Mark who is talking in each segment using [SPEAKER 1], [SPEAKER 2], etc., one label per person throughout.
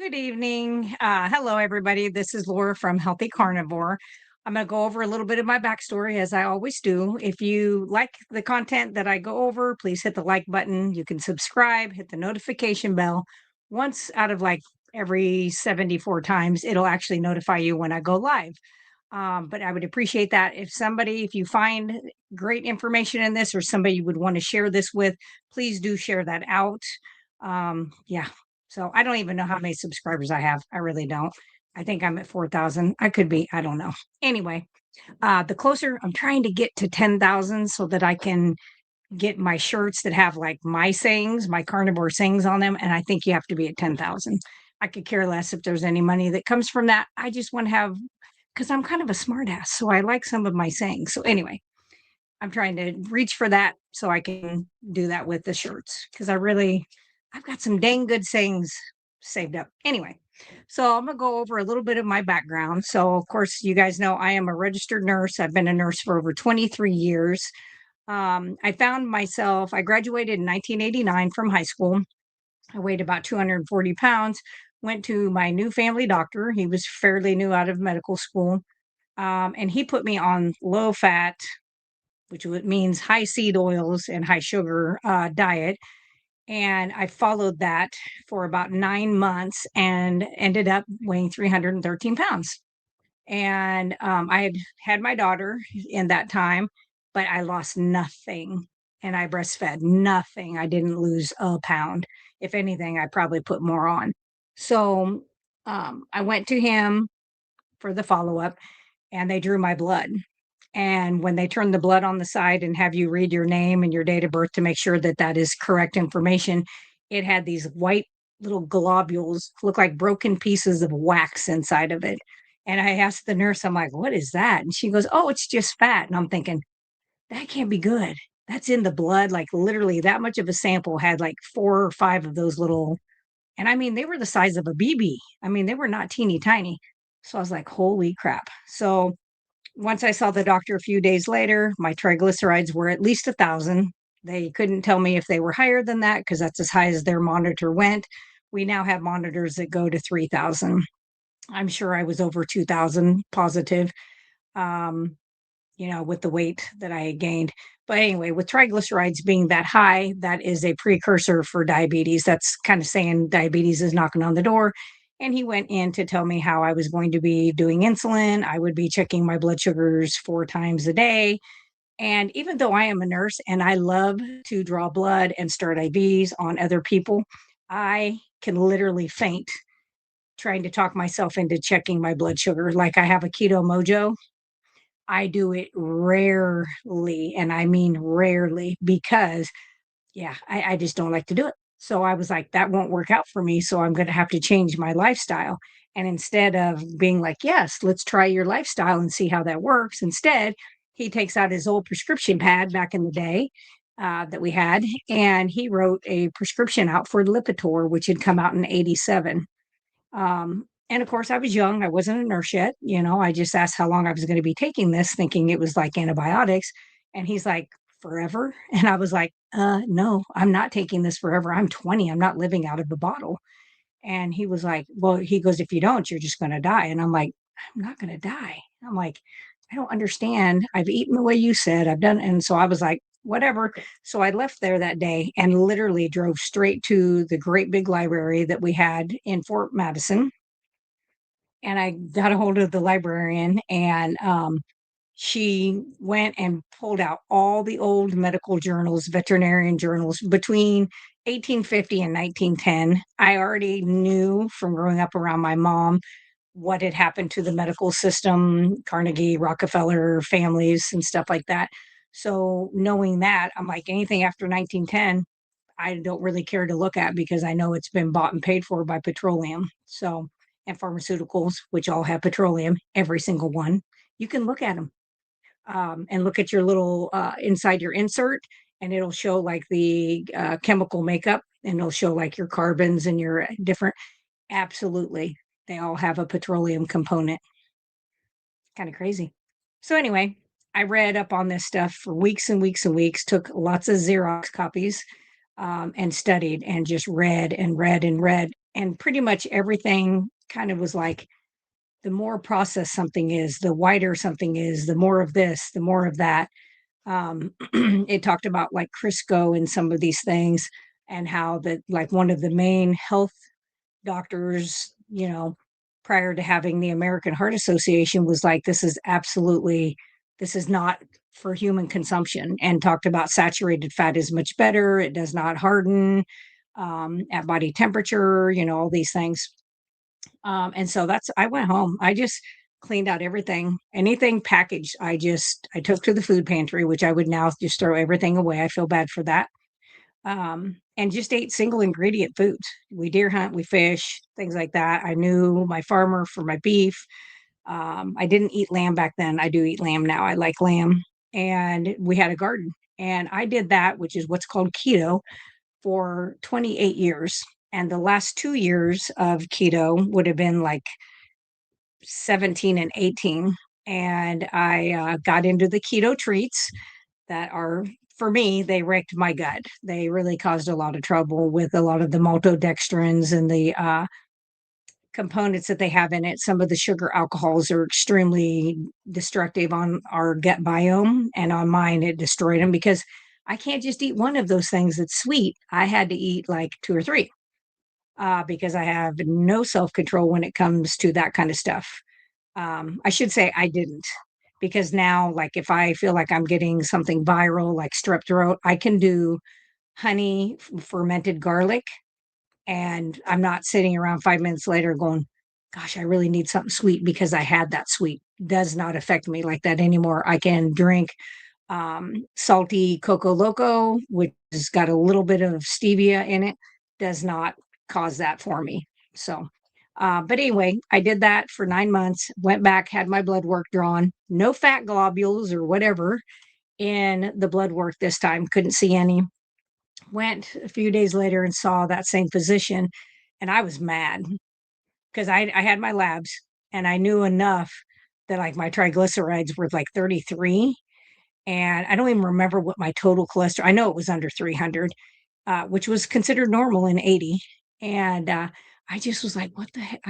[SPEAKER 1] Good evening. Hello, everybody. This is Laura from Healthy Carnivore. I'm going to go over a little bit of my backstory as I always do. If you like the content that I go over, please hit the like button. You can subscribe, hit the notification bell. Once out of like every 74 times, it'll actually notify you when I go live. But I would appreciate that if you find great information in this or somebody you would want to share this with, please do share that out. Yeah. So I don't even know how many subscribers I have. I really don't. I think I'm at 4,000. I could be. I don't know. Anyway, the closer I'm trying to get to 10,000 so that I can get my shirts that have like my sayings, my carnivore sayings on them. And I think you have to be at 10,000. I could care less if there's any money that comes from that. I just want to have, because I'm kind of a smartass. So I like some of my sayings. So anyway, I'm trying to reach for that so I can do that with the shirts because I've got some dang good sayings saved up. Anyway, so I'm going to go over a little bit of my background. So, of course, you guys know I am a registered nurse. I've been a nurse for over 23 years. I graduated in 1989 from high school. I weighed about 240 pounds, went to my new family doctor. He was fairly new out of medical school. And he put me on low fat, which means high seed oils and high sugar diet. And I followed that for about 9 months and ended up weighing 313 pounds. And I had my daughter in that time, but I lost nothing. And I breastfed nothing. I didn't lose a pound. If anything, I probably put more on. So I went to him for the follow up and they drew my blood. And when they turn the blood on the side and have you read your name and your date of birth to make sure that that is correct information, it had these white little globules, look like broken pieces of wax inside of it. And I asked the nurse, I'm like, what is that? And she goes, oh, it's just fat. And I'm thinking, that can't be good. That's in the blood. Like literally that much of a sample had like 4 or 5 of those little, and I mean, they were the size of a BB. I mean, they were not teeny tiny. So I was like, holy crap. So once I saw the doctor a few days later, my triglycerides were at least 1,000. They couldn't tell me if they were higher than that because that's as high as their monitor went. We now have monitors that go to 3,000. I'm sure I was over 2,000 positive, um, with the weight that I had gained. But anyway, with triglycerides being that high, that is a precursor for diabetes. That's kind of saying diabetes is knocking on the door. And he went in to tell me how I was going to be doing insulin. I would be checking my blood sugars 4 times a day. And even though I am a nurse and I love to draw blood and start IVs on other people, I can literally faint trying to talk myself into checking my blood sugar. Like I have a keto mojo. I do it rarely, and I mean rarely, because yeah, I just don't like to do it. So I was like, that won't work out for me. So I'm going to have to change my lifestyle. And instead of being like, yes, let's try your lifestyle and see how that works, instead, he takes out his old prescription pad back in the day that we had, and he wrote a prescription out for Lipitor, which had come out in 87. And of course, I was young. I wasn't a nurse yet. I just asked how long I was going to be taking this, thinking it was like antibiotics. And he's like, forever. And I was like, no, I'm not taking this forever. I'm 20. I'm not living out of the bottle. And he was like, well, he goes, if you don't, you're just going to die. And I'm like, I'm not going to die. I'm like, I don't understand. I've eaten the way you said I've done. And so I was like, whatever. So I left there that day and literally drove straight to the great big library that we had in Fort Madison. And I got a hold of the librarian, and she went and pulled out all the old medical journals, veterinarian journals between 1850 and 1910. I already knew from growing up around my mom what had happened to the medical system, Carnegie, Rockefeller families, and stuff like that. So knowing that, I'm like, anything after 1910, I don't really care to look at because I know it's been bought and paid for by petroleum. So, and pharmaceuticals, which all have petroleum, every single one. You can look at them and look at your little inside your insert, and it'll show like the chemical makeup, and it'll show like your carbons and your different. Absolutely, they all have a petroleum component. Kind of crazy. So anyway, I read up on this stuff for weeks and weeks and weeks. Took lots of Xerox copies and studied and just read and read and read. and pretty much everything kind of was like, the more processed something is, the whiter something is, the more of this, the more of that. It talked about like Crisco and some of these things, and how that like one of the main health doctors, prior to having the American Heart Association was like, this is not for human consumption, and talked about saturated fat is much better. It does not harden at body temperature, all these things. And so I went home. I just cleaned out everything, anything packaged. I took to the food pantry, which I would now just throw everything away. I feel bad for that. And just ate single ingredient foods. We deer hunt, we fish, things like that. I knew my farmer for my beef. I didn't eat lamb back then. I do eat lamb now. I like lamb. And we had a garden. And I did that, which is what's called keto, for 28 years. And the last 2 years of keto would have been like 17 and 18. And I got into the keto treats that are, for me, they wrecked my gut. They really caused a lot of trouble with a lot of the maltodextrins and the components that they have in it. Some of the sugar alcohols are extremely destructive on our gut biome, and on mine, it destroyed them because I can't just eat one of those things that's sweet. I had to eat like two or three because I have no self control when it comes to that kind of stuff. I should say I didn't, because now, like, if I feel like I'm getting something viral, like strep throat, I can do honey, fermented garlic, and I'm not sitting around 5 minutes later going, gosh, I really need something sweet because I had that sweet. Does not affect me like that anymore. I can drink salty Coco Loco, which has got a little bit of stevia in it, does not cause that for me. So, but anyway, I did that for 9 months, went back, had my blood work drawn, no fat globules or whatever in the blood work this time, couldn't see any. Went a few days later and saw that same physician, and I was mad because I had my labs and I knew enough that like my triglycerides were like 33, and I don't even remember what my total cholesterol. I know it was under 300, which was considered normal in 80. And I just was like, what the heck?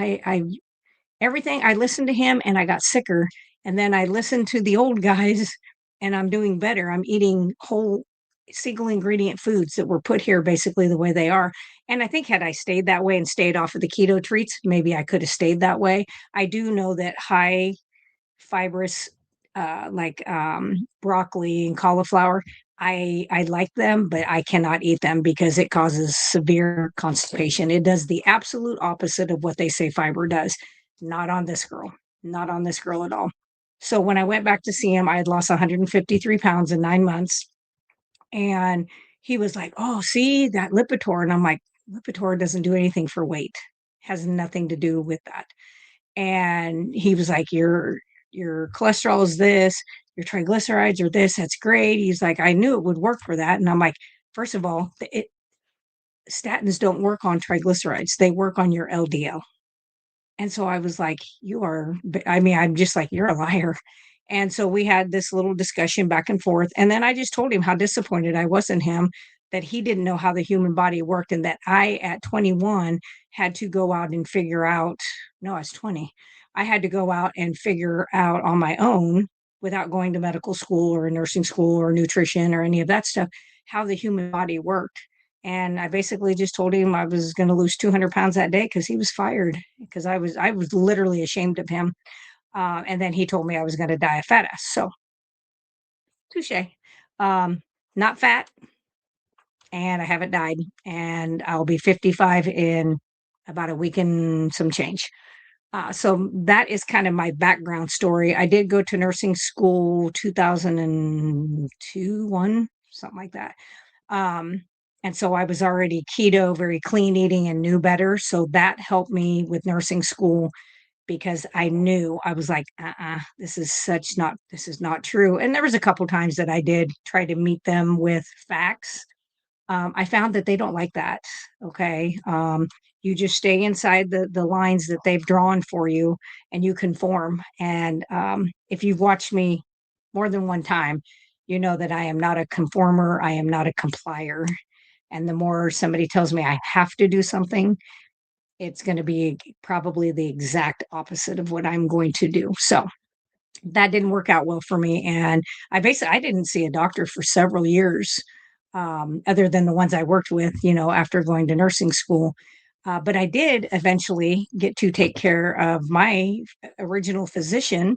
[SPEAKER 1] Everything, I listened to him and I got sicker. And then I listened to the old guys and I'm doing better. I'm eating whole single ingredient foods that were put here basically the way they are. And I think had I stayed that way and stayed off of the keto treats, maybe I could have stayed that way. I do know that high fibrous, like broccoli and cauliflower. I like them, but I cannot eat them because it causes severe constipation. It does the absolute opposite of what they say fiber does. Not on this girl. Not on this girl at all. So when I went back to see him, I had lost 153 pounds in 9 months. And he was like, "Oh, see that Lipitor." And I'm like, "Lipitor doesn't do anything for weight, has nothing to do with that." And he was like, your cholesterol is this, your triglycerides are this, that's great. He's like, I knew it would work for that. And I'm like, first of all, statins don't work on triglycerides, they work on your LDL. And so I was like, I mean, I'm just like, you're a liar. And so we had this little discussion back and forth. And then I just told him how disappointed I was in him, that he didn't know how the human body worked, and that I, at 21, had to go out and figure out. No, I was 20. I had to go out and figure out on my own, without going to medical school or nursing school or nutrition or any of that stuff, how the human body worked. And I basically just told him I was going to lose 200 pounds that day because he was fired, because I was literally ashamed of him. And then he told me I was going to die a fat ass. So touche. Um, Not fat, and I haven't died, and I'll be 55 in about a week and some change. So that is kind of my background story. I did go to nursing school 2002, one, something like that. Um, and so I was already keto, very clean eating, and knew better. So that helped me with nursing school, because I knew, I was like, this is not true. And there was a couple times that I did try to meet them with facts. I found that they don't like that. Okay. You just stay inside the lines that they've drawn for you, and you conform. And if you've watched me more than one time, you know that I am not a conformer. I am not a complier. And the more somebody tells me I have to do something, it's going to be probably the exact opposite of what I'm going to do. So that didn't work out well for me. And I didn't see a doctor for several years, other than the ones I worked with, after going to nursing school. But I did eventually get to take care of my original physician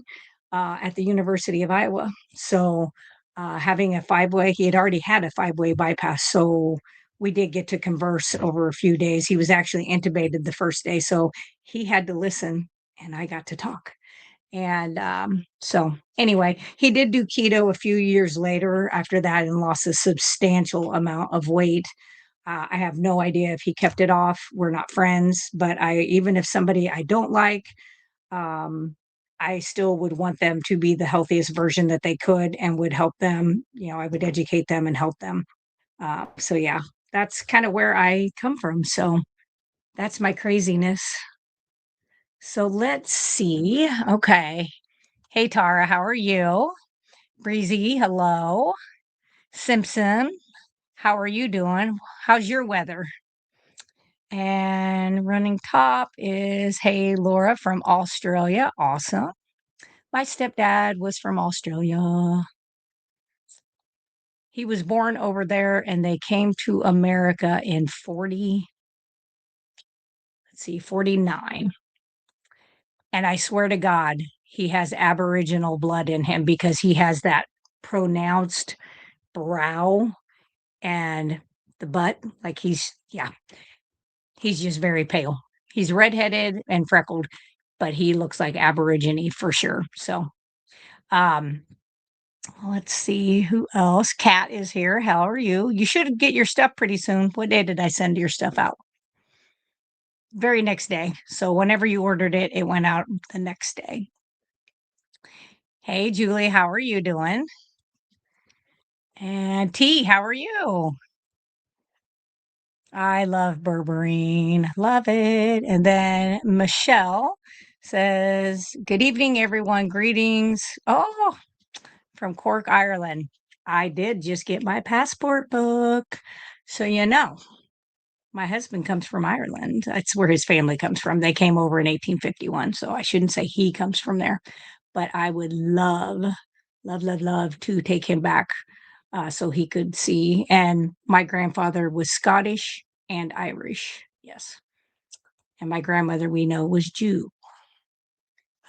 [SPEAKER 1] at the University of Iowa. So, having a five-way, he had already had a five-way bypass. So we did get to converse over a few days. He was actually intubated the first day. So he had to listen and I got to talk. And so, anyway, he did do keto a few years later after that and lost a substantial amount of weight. I have no idea if he kept it off. We're not friends, but even if somebody I don't like, um, I still would want them to be the healthiest version that they could and would help them. I would educate them and help them. So, yeah, that's kind of where I come from. So, that's my craziness. So, let's see. Okay. Hey, Tara, how are you? Breezy, hello. Simpson, how are you doing? How's your weather? And running top is, hey, Laura from Australia. Awesome. My stepdad was from Australia. He was born over there and they came to America in 49. And I swear to God, he has Aboriginal blood in him because he has that pronounced brow and the butt. Like yeah, he's just very pale. He's redheaded and freckled, but he looks like Aborigine for sure. So, um, let's see who else. Kat is here. How are you? You should get your stuff pretty soon. What day did I send your stuff out? Very next day. So whenever you ordered it, it went out the next day. Hey, Julie, how are you doing? And T, how are you? I love berberine. Love it. And then Michelle says, good evening, everyone. Greetings. Oh, from Cork, Ireland. I did just get my passport book. So, my husband comes from Ireland. That's where his family comes from. They came over in 1851. So I shouldn't say he comes from there, but I would love, love, love, love to take him back so he could see. And my grandfather was Scottish and Irish. Yes. And my grandmother, we know, was Jew.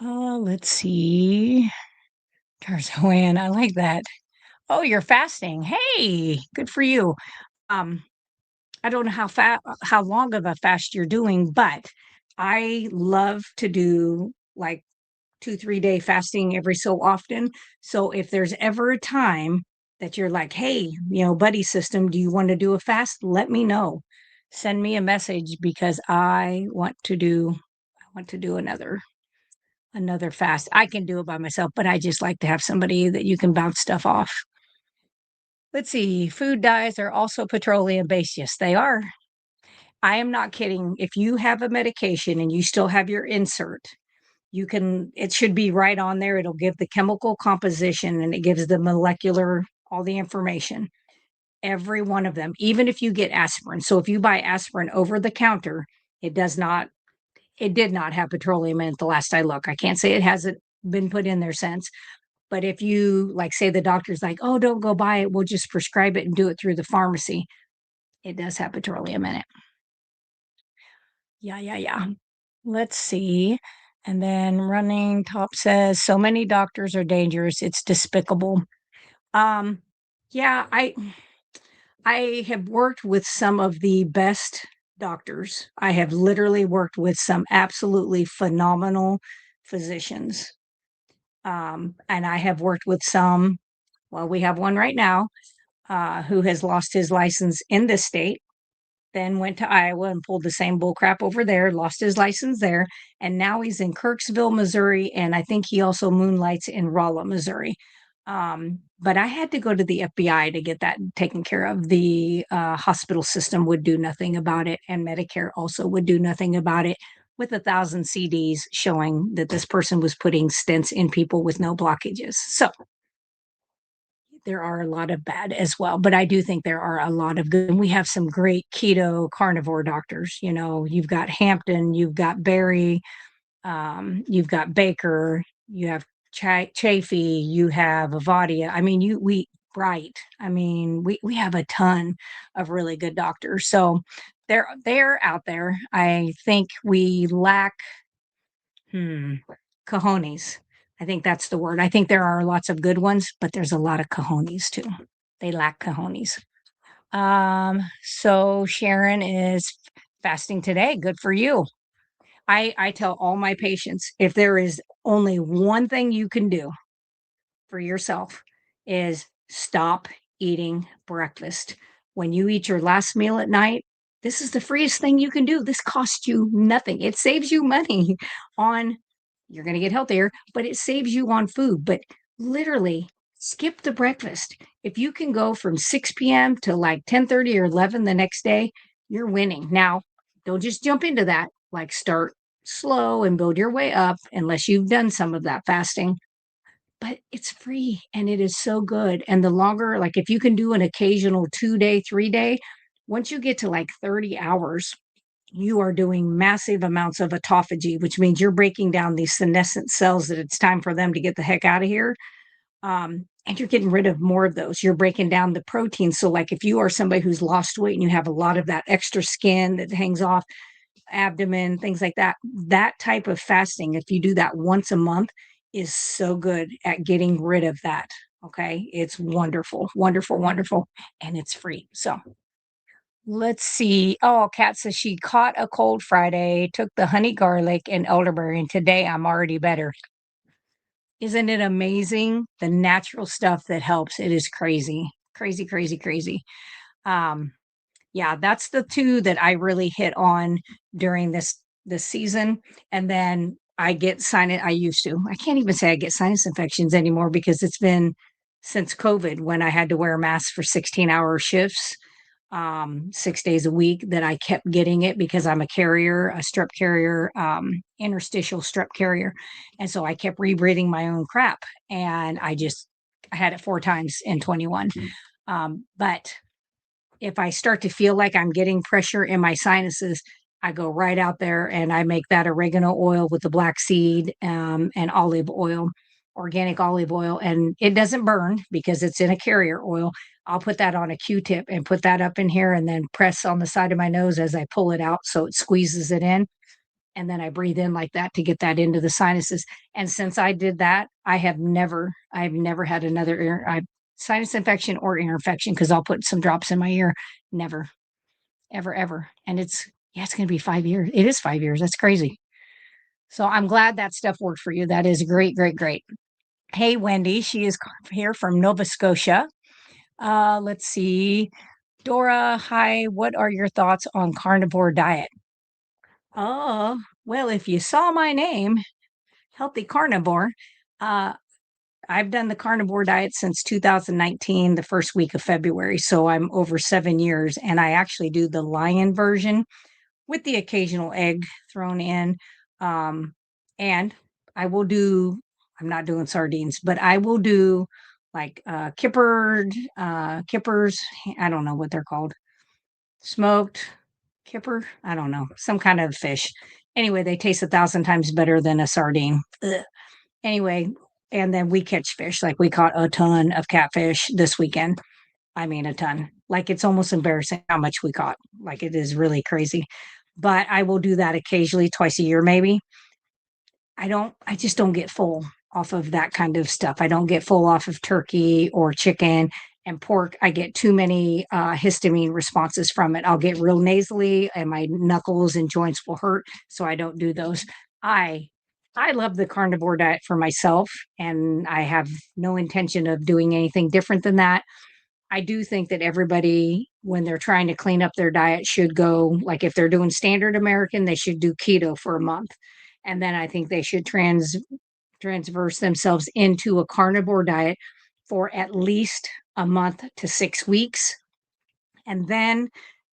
[SPEAKER 1] Let's see. Tarzan, I like that. Oh, you're fasting. Hey, good for you. Um, I don't know how long of a fast you're doing, but I love to do like 2, 3 day fasting every so often. So if there's ever a time that you're like, hey, buddy system, do you want to do a fast? Let me know. Send me a message because I want to do another fast. I can do it by myself, but I just like to have somebody that you can bounce stuff off. Let's see. Food dyes are also petroleum based. Yes, they are. I am not kidding. If you have a medication and you still have your insert, it should be right on there. It'll give the chemical composition and it gives the molecular, all the information. Every one of them, even if you get aspirin. So if you buy aspirin over the counter, it did not have petroleum in it the last I look. I can't say it hasn't been put in there since. But if you like say the doctor's like, oh, don't go buy it, we'll just prescribe it and do it through the pharmacy. It does have petroleum in it. Yeah, yeah, yeah. Let's see. And then running top says so many doctors are dangerous. It's despicable. Um, yeah, I have worked with some of the best doctors. I have literally worked with some absolutely phenomenal physicians. And I have worked with some, well, we have one right now who has lost his license in this state, then went to Iowa and pulled the same bull crap over there, lost his license there, and now he's in Kirksville, Missouri, and I think he also moonlights in Rolla, Missouri. But I had to go to the FBI to get that taken care of. The hospital system would do nothing about it, and Medicare also would do nothing about it. With 1,000 CDs showing that this person was putting stents in people with no blockages. So there are a lot of bad as well, but I do think there are a lot of good. And we have some great keto carnivore doctors. You know, you've got Hampton, you've got Barry, you've got Baker, you have Chafee, you have Avadia. I mean, we Bright. I mean, we have a ton of really good doctors. So they're out there. I think we lack hmm, cojones. I think that's the word. I think there are lots of good ones, but there's a lot of cojones too. They lack cojones. So Sharon is fasting today. Good for you. I tell all my patients, if there is only one thing you can do for yourself is stop eating breakfast. When you eat your last meal at night, this is the freest thing you can do. This costs you nothing. It saves you money on, you're going to get healthier, but it saves you on food. But literally, skip the breakfast. If you can go from 6 p.m. to like 10:30 or 11 the next day, you're winning. Now, don't just jump into that. Like start slow and build your way up unless you've done some of that fasting, but it's free and it is so good. And the longer, like if you can do an occasional 2 day, 3 day, once you get to like 30 hours, you are doing massive amounts of autophagy, which means you're breaking down these senescent cells that it's time for them to get the heck out of here. And you're getting rid of more of those. You're breaking down the protein. So, like if you are somebody who's lost weight and you have a lot of that extra skin that hangs off, abdomen, things like that. That type of fasting, if you do that once a month, is so good at getting rid of that. Okay. It's wonderful, wonderful, wonderful. And it's free. So let's see. Oh, Kat says she caught a cold Friday, took the honey garlic and elderberry, and today I'm already better. Isn't it amazing? The natural stuff that helps. It is crazy, crazy, crazy, crazy. Um, Yeah, that's the 2 that I really hit on during this season, and then I used to. I can't even say I get sinus infections anymore because it's been since COVID when I had to wear a mask for 16-hour shifts, 6 days a week that I kept getting it because I'm a carrier, a strep carrier, interstitial strep carrier, and so I kept rebreathing my own crap, and I had it 4 times in 21. But if I start to feel like I'm getting pressure in my sinuses, I go right out there and I make that oregano oil with the black seed and olive oil, organic olive oil. And it doesn't burn because it's in a carrier oil. I'll put that on a Q-tip and put that up in here and then press on the side of my nose as I pull it out so it squeezes it in. And then I breathe in like that to get that into the sinuses. And since I did that, I've never had another sinus infection or ear infection because I'll put some drops in my ear. Never, ever, ever. And it's going to be 5 years. It is 5 years. That's crazy. So I'm glad that stuff worked for you. That is great, great, great. Hey, Wendy, she is here from Nova Scotia. Let's see. Dora, hi. What are your thoughts on carnivore diet? Oh, well, if you saw my name, Healthy Carnivore, uh, I've done the carnivore diet since 2019, the first week of February. So I'm over 7 years. And I actually do the lion version with the occasional egg thrown in. Um, and I will do, I'm not doing sardines, but I will do like kippers. I don't know what they're called. Smoked kipper. I don't know. Some kind of fish. Anyway, they taste 1,000 times better than a sardine. Ugh. Anyway, and then we catch fish. Like we caught a ton of catfish this weekend. I mean, a ton. Like it's almost embarrassing how much we caught. Like it is really crazy. But I will do that occasionally, twice a year, maybe. I just don't get full off of that kind of stuff. I don't get full off of turkey or chicken and pork. I get too many histamine responses from it. I'll get real nasally and my knuckles and joints will hurt. So I don't do those. I I love the carnivore diet for myself, and I have no intention of doing anything different than that. I do think that everybody, when they're trying to clean up their diet, should go, like if they're doing standard American, they should do keto for a month. And then I think they should transverse themselves into a carnivore diet for at least a month to 6 weeks. And then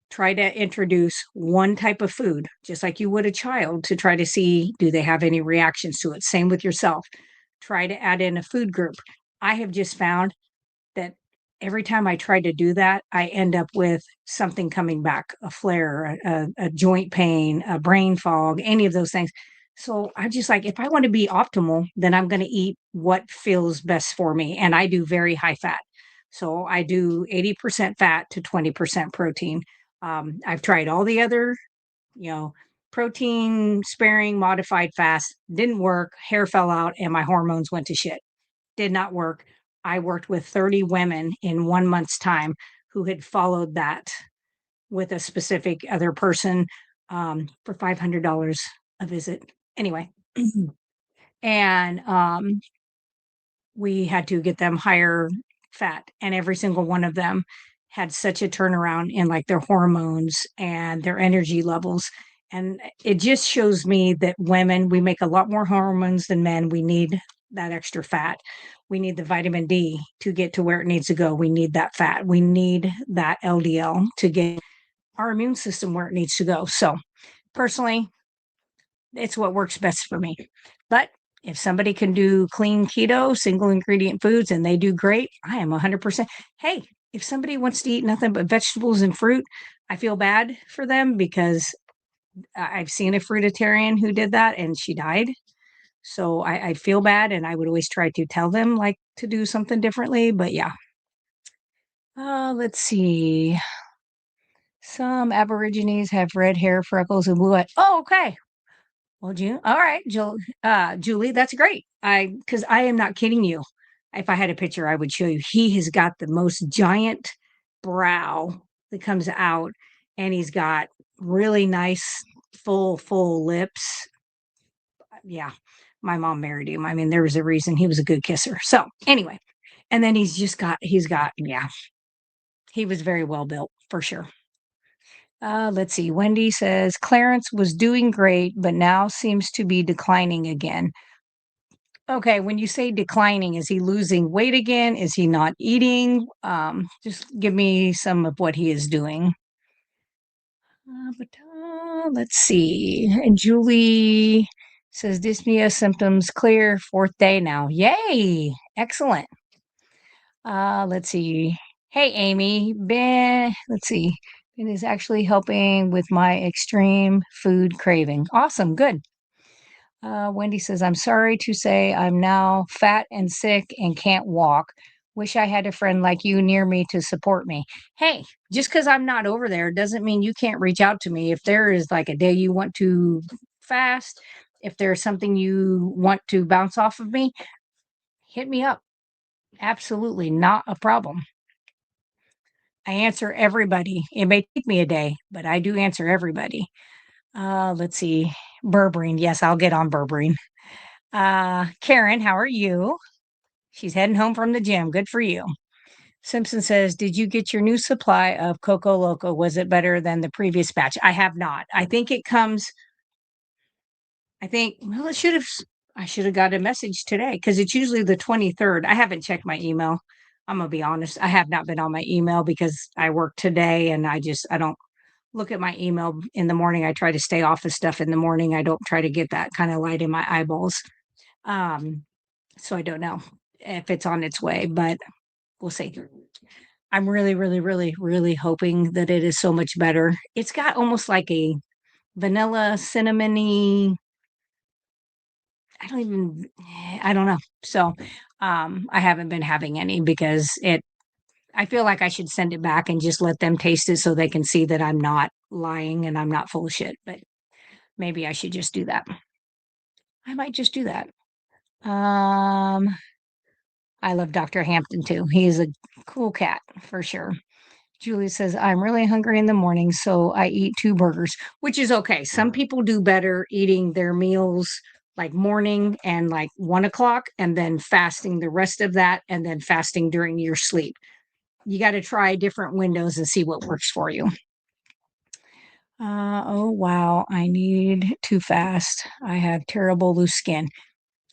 [SPEAKER 1] try to introduce one type of food, just like you would a child, to try to see do they have any reactions to it. Same with yourself. Try to add in a food group. I have just found that every time I try to do that, I end up with something coming back, a flare, a joint pain, a brain fog, any of those things. So I'm just like, if I want to be optimal, then I'm going to eat what feels best for me. And I do very high fat. So I do 80% fat to 20% protein. I've tried all the other, you know, protein sparing modified fast, didn't work. Hair fell out and my hormones went to shit. Did not work. I worked with 30 women in 1 month's time who had followed that with a specific other person, for $500 a visit. Anyway, and, we had to get them higher fat, and every single one of them had such a turnaround in, like, their hormones and their energy levels, and it just shows me that women, we make a lot more hormones than men. We need that extra fat. We need the vitamin D to get to where it needs to go. We need that fat. We need that LDL to get our immune system where it needs to go. So, personally, it's what works best for me. But if somebody can do clean keto, single ingredient foods, and they do great, I am 100%. Hey, if somebody wants to eat nothing but vegetables and fruit, I feel bad for them because I've seen a fruitarian who did that and she died. So I feel bad and I would always try to tell them like to do something differently. But yeah. Let's see. Some Aborigines have red hair, freckles, and blue eyes. Oh, okay. Well, all right, Julie, that's great. Because I am not kidding you. If I had a picture, I would show you. He has got the most giant brow that comes out, and he's got really nice, full lips. Yeah, my mom married him. I mean, there was a reason he was a good kisser. So anyway, and then yeah, he was very well built for sure. Let's see. Wendy says Clarence was doing great, but now seems to be declining again. Okay, when you say declining, is he losing weight again? Is he not eating? Just give me some of what he is doing. Let's see. And Julie says dyspnea symptoms clear, fourth day now. Yay! Excellent. Let's see. Hey, Amy. Let's see. Ben is actually helping with my extreme food craving. Awesome. Good. Wendy says, I'm sorry to say I'm now fat and sick and can't walk. Wish I had a friend like you near me to support me. Hey, just because I'm not over there doesn't mean you can't reach out to me. If there is like a day you want to fast, if there's something you want to bounce off of me, hit me up. Absolutely not a problem. I answer everybody. It may take me a day, but I do answer everybody. Let's see. Berberine. Yes, I'll get on berberine. Karen, how are you? She's heading home from the gym. Good for you. Simpson says, did you get your new supply of Coco Loco? Was it better than the previous batch? I have not. Well, I should have got a message today because it's usually the 23rd. I haven't checked my email. I'm going to be honest. I have not been on my email because I work today and I don't look at my email in the morning. I try to stay off of stuff in the morning. I don't try to get that kind of light in my eyeballs. So I don't know if it's on its way, but we'll see. I'm really, really, really, really hoping that it is so much better. It's got almost like a vanilla cinnamony. I don't know. So I haven't been having any because I feel like I should send it back and just let them taste it so they can see that I'm not lying and I'm not full of shit. But maybe I should just do that. I might just do that. Um, I love Dr. Hampton too. He is a cool cat for sure. Julie says, I'm really hungry in the morning, so I eat 2 burgers, which is okay. Some people do better eating their meals like morning and like 1 o'clock and then fasting the rest of that and then fasting during your sleep. You got to try different windows and see what works for you. Oh, wow. I need to fast. I have terrible loose skin.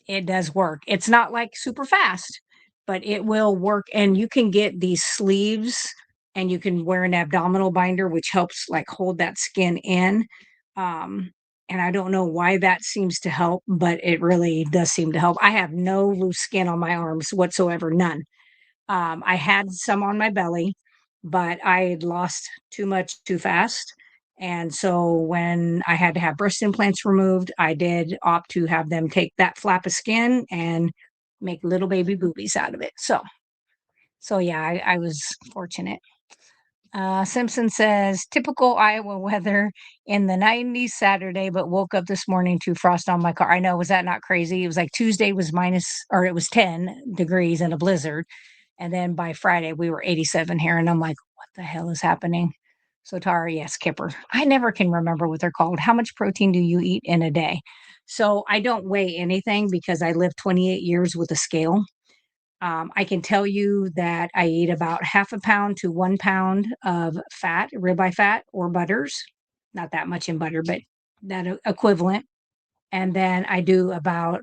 [SPEAKER 1] It does work. It's not like super fast, but it will work. And you can get these sleeves and you can wear an abdominal binder, which helps like hold that skin in. Um, and I don't know why that seems to help, but it really does seem to help. I have no loose skin on my arms whatsoever, none. I had some on my belly, but I had lost too much too fast. And so when I had to have breast implants removed, I did opt to have them take that flap of skin and make little baby boobies out of it. So yeah, I was fortunate. Simpson says, typical Iowa weather in the 90s Saturday, but woke up this morning to frost on my car. I know, was that not crazy? It was like Tuesday was minus, or it was 10 degrees in a blizzard. And then by Friday, we were 87 here. And I'm like, what the hell is happening? So, Tara, yes, Kipper. I never can remember what they're called. How much protein do you eat in a day? So, I don't weigh anything because I lived 28 years with a scale. I can tell you that I eat about half a pound to 1 pound of fat, ribeye fat or butters. Not that much in butter, but that equivalent. And then I do about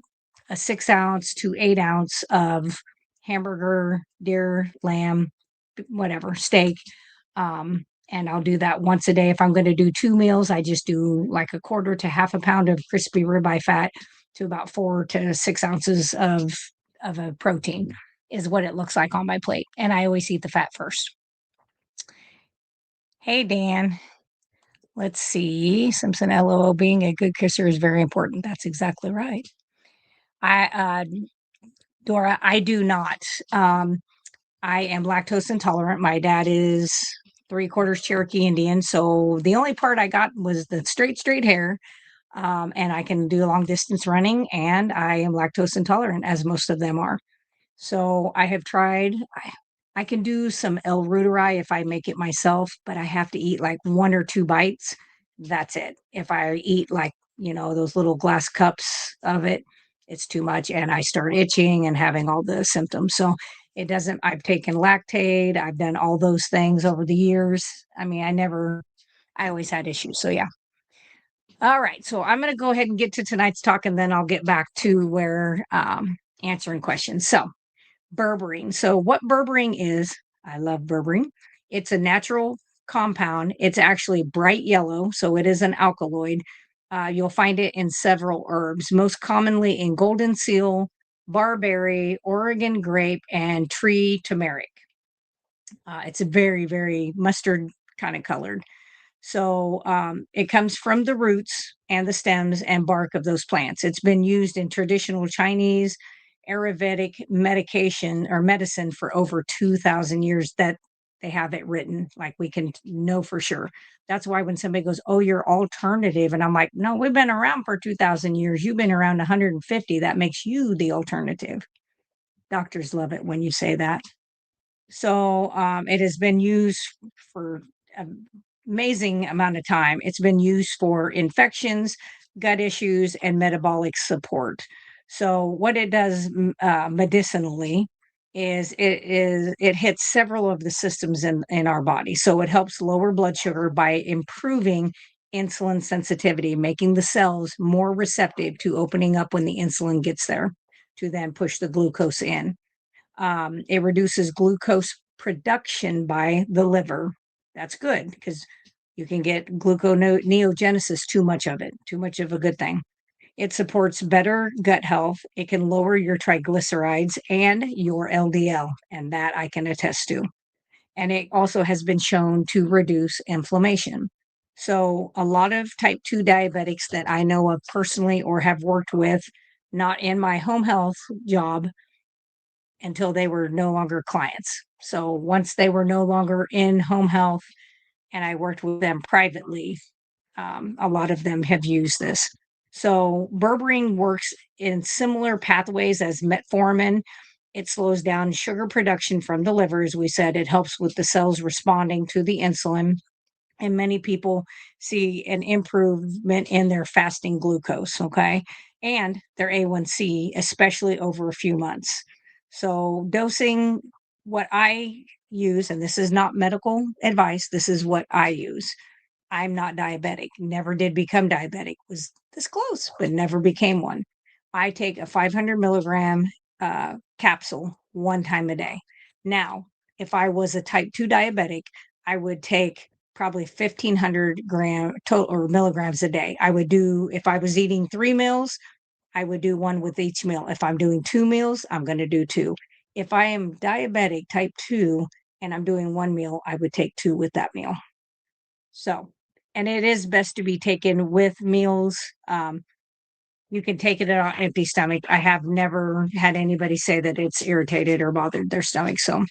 [SPEAKER 1] a 6 ounce to 8 ounce of hamburger, deer, lamb, whatever, steak. And I'll do that once a day. If I'm going to do 2 meals, I just do like a quarter to half a pound of crispy ribeye fat to about 4 to 6 ounces of a protein is what it looks like on my plate. And I always eat the fat first. Hey, Dan. Let's see. Simpson LOL, being a good kisser is very important. That's exactly right. I Dora, I do not. I am lactose intolerant. My dad is 3/4 Cherokee Indian, so the only part I got was the straight hair. And I can do long distance running, and I am lactose intolerant, as most of them are. So I have tried. I can do some El Ruteri if I make it myself, but I have to eat like 1 or 2 bites. That's it. If I eat like, those little glass cups of it, it's too much. And I start itching and having all the symptoms. So it doesn't, I've taken lactate, I've done all those things over the years. I mean, I always had issues. So yeah. All right. So I'm going to go ahead and get to tonight's talk and then I'll get back to where answering questions. So, berberine. So, what berberine is, I love berberine. It's a natural compound. It's actually bright yellow, so it is an alkaloid. You'll find it in several herbs, most commonly in golden seal, barberry, Oregon grape, and tree turmeric. It's a very, very mustard kind of colored. So it comes from the roots and the stems and bark of those plants. It's been used in traditional Chinese Ayurvedic medication or medicine for over 2,000 years that they have it written. Like we can know for sure. That's why when somebody goes, "Oh, you're alternative," and I'm like, "No, we've been around for 2,000 years. You've been around 150. That makes you the alternative." Doctors love it when you say that. So it has been used for an amazing amount of time. It's been used for infections, gut issues, and metabolic support. So what it does medicinally is it hits several of the systems in our body. So it helps lower blood sugar by improving insulin sensitivity, making the cells more receptive to opening up when the insulin gets there to then push the glucose in. It reduces glucose production by the liver. That's good because you can get gluconeogenesis, too much of it, too much of a good thing. It supports better gut health. It can lower your triglycerides and your LDL, and that I can attest to. And it also has been shown to reduce inflammation. So, a lot of type 2 diabetics that I know of personally or have worked with, not in my home health job, until they were no longer clients. So once they were no longer in home health and I worked with them privately, a lot of them have used this. So berberine works in similar pathways as metformin. It slows down sugar production from the liver. As we said, it helps with the cells responding to the insulin. And many people see an improvement in their fasting glucose, okay, and their A1C, especially over a few months. So, dosing, what I use, and this is not medical advice, this is what I use. I'm not diabetic, never did become diabetic, was this close, but never became one. I take a 500 milligram capsule 1 time a day. Now, if I was a type 2 diabetic, I would take probably 1,500 gram total or milligrams a day. I would do, if I was eating 3 meals, I would do one with each meal. If I'm doing 2 meals, I'm going to do two. If I am diabetic type 2 and I'm doing one meal, I would take two with that meal. So, and it is best to be taken with meals. You can take it on an empty stomach. I have never had anybody say that it's irritated or bothered their stomach. So,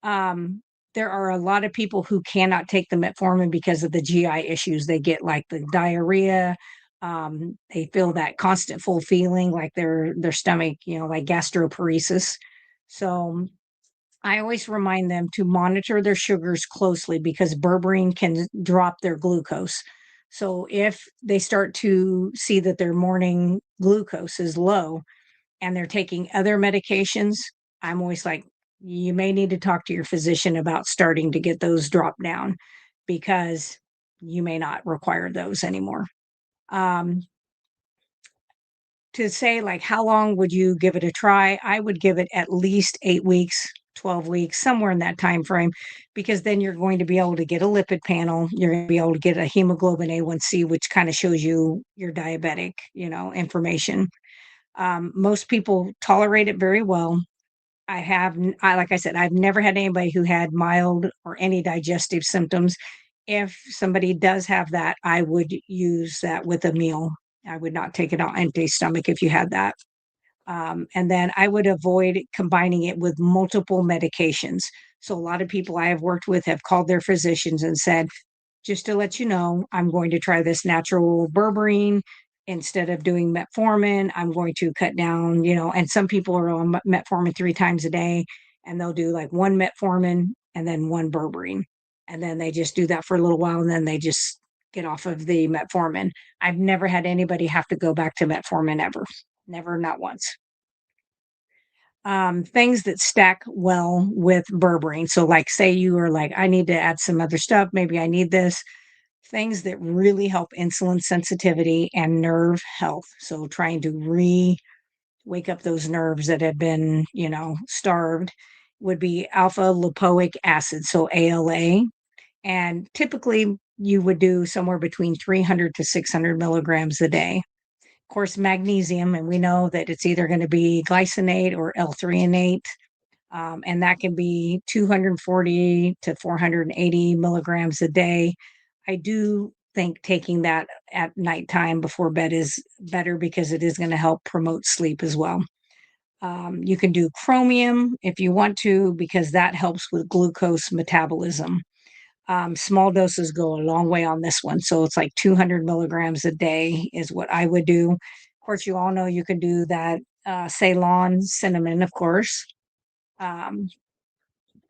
[SPEAKER 1] um, there are a lot of people who cannot take the metformin because of the GI issues they get, like the diarrhea. They feel that constant full feeling, like their stomach, like gastroparesis. So I always remind them to monitor their sugars closely because berberine can drop their glucose. So if they start to see that their morning glucose is low and they're taking other medications, I'm always like, you may need to talk to your physician about starting to get those dropped down because you may not require those anymore. Um, to say, like, how long would you give it a try? I would give it at least 8 weeks, 12 weeks, somewhere in that time frame, because then you're going to be able to get a lipid panel. You're gonna be able to get a hemoglobin A1C, which kinda shows you your diabetic, information. Most people tolerate it very well. Like I said, I've never had anybody who had mild or any digestive symptoms. If somebody does have that, I would use that with a meal. I would not take it on empty stomach if you had that. And then I would avoid combining it with multiple medications. So a lot of people I have worked with have called their physicians and said, just to let you know, I'm going to try this natural berberine instead of doing metformin. I'm going to cut down, and some people are on metformin 3 times a day and they'll do like one metformin and then one berberine. And then they just do that for a little while and then they just get off of the metformin. I've never had anybody have to go back to metformin ever. Never, not once. Things that stack well with berberine. So, like, say you are like, I need to add some other stuff. Maybe I need this. Things that really help insulin sensitivity and nerve health. So, trying to wake up those nerves that have been, starved would be alpha lipoic acid. So, ALA. And typically, you would do somewhere between 300 to 600 milligrams a day. Of course, magnesium, and we know that it's either going to be glycinate or L-threonate, and that can be 240 to 480 milligrams a day. I do think taking that at nighttime before bed is better because it is going to help promote sleep as well. You can do chromium if you want to, because that helps with glucose metabolism. Small doses go a long way on this one. So it's like 200 milligrams a day is what I would do. Of course, you all know you can do that Ceylon cinnamon, of course. Um,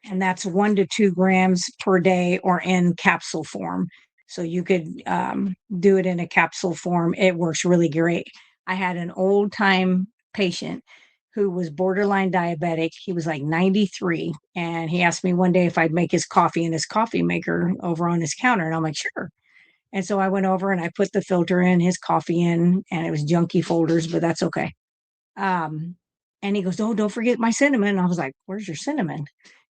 [SPEAKER 1] and that's 1 to 2 grams per day or in capsule form. So you could do it in a capsule form. It works really great. I had an old time patient who was borderline diabetic. He was like 93. And he asked me one day if I'd make his coffee in his coffee maker over on his counter. And I'm like, sure. And so I went over and I put the filter in, his coffee in, and it was junky folders, but that's okay. Um, and he goes, "Oh, don't forget my cinnamon." And I was like, "Where's your cinnamon?"